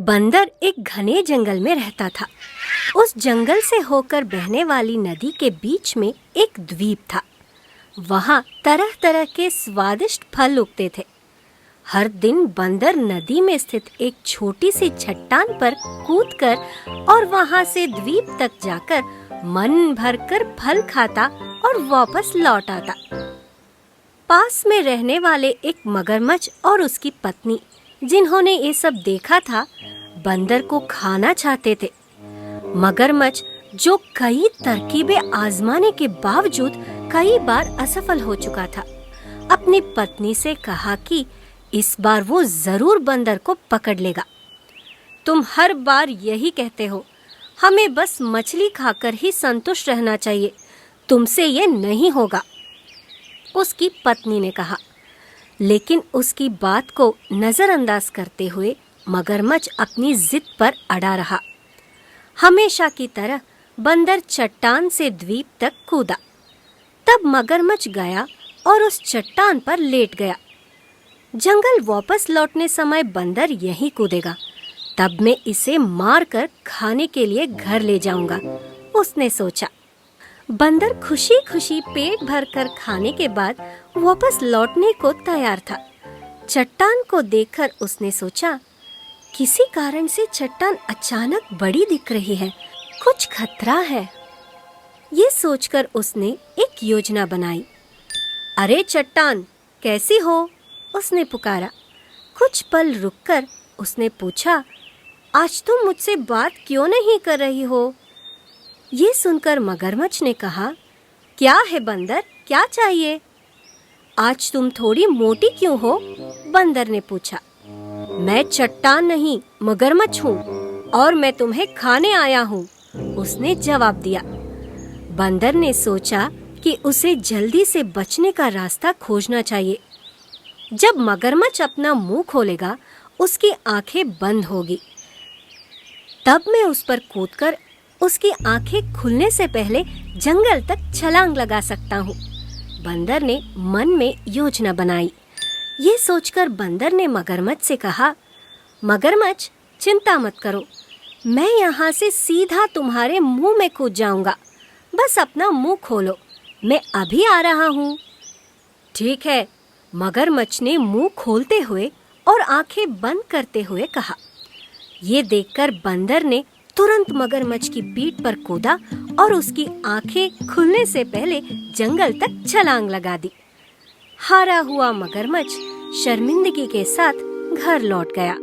बंदर एक घने जंगल में रहता था। उस जंगल से होकर बहने वाली नदी के बीच में एक द्वीप था। वहाँ तरह तरह के स्वादिष्ट फल उगते थे। हर दिन बंदर नदी में स्थित एक छोटी सी चट्टान पर कूदकर और वहाँ से द्वीप तक जाकर मन भरकर फल खाता और वापस लौट आता। पास में रहने वाले एक मगरमच्छ और उसकी पत्नी, जिन्होंने ये सब देखा था, बंदर को खाना चाहते थे। मगरमच्छ, जो कई तरकीबें आजमाने के बावजूद कई बार असफल हो चुका था, अपनी पत्नी से कहा कि इस बार वो जरूर बंदर को पकड़ लेगा। तुम हर बार यही कहते हो, हमें बस मछली खाकर ही संतुष्ट रहना चाहिए, तुमसे ये नहीं होगा, उसकी पत्नी ने कहा। लेकिन उसकी बात को नजरअंदाज करते हुए मगरमच्छ अपनी जिद पर अड़ा रहा। हमेशा की तरह बंदर चट्टान से द्वीप तक कूदा। तब मगरमच्छ गया और उस चट्टान पर लेट गया। जंगल वापस लौटने समय बंदर यहीं कूदेगा, तब मैं इसे मारकर खाने के लिए घर ले जाऊंगा, उसने सोचा। बंदर खुशी खुशी पेट भरकर खाने के बाद वापस लौटने को तैयार था। चट्टान को देखकर उसने सोचा, किसी कारण से चट्टान अचानक बड़ी दिख रही है, कुछ खतरा है। ये सोचकर उसने एक योजना बनाई। अरे चट्टान, कैसी हो? उसने पुकारा। कुछ पल रुककर उसने पूछा, आज तुम मुझसे बात क्यों नहीं कर रही हो? ये सुनकर मगरमच्छ ने कहा, क्या है बंदर, क्या चाहिए? आज तुम थोड़ी मोटी क्यों हो? बंदर ने पूछा। मैं चट्टान नहीं, मगरमच्छ हूँ और मैं तुम्हें खाने आया हूँ, उसने जवाब दिया। बंदर ने सोचा कि उसे जल्दी से बचने का रास्ता खोजना चाहिए। जब मगरमच्छ अपना मुंह खोलेगा, उसकी आंखें बंद होगी। तब मैं उस पर कूदकर उसकी आंखें खुलने से पहले जंगल तक छलांग लगा सकता हूँ। बंदर ने मन में योजना बनाई। ये सोचकर बंदर ने मगरमच्छ से कहा, मगरमच्छ, चिंता मत करो, मैं यहाँ से सीधा तुम्हारे मुंह में कूद जाऊंगा, बस अपना मुंह खोलो, मैं अभी आ रहा हूँ। ठीक है, मगरमच्छ ने मुंह खोलते हुए और आंखें बंद करते हुए कहा। ये देखकर बंदर ने तुरंत मगरमच्छ की पीठ पर कूदा और उसकी आंखें खुलने से पहले जंगल तक छलांग लगा दी। हारा हुआ मगरमच्छ शर्मिंदगी के साथ घर लौट गया।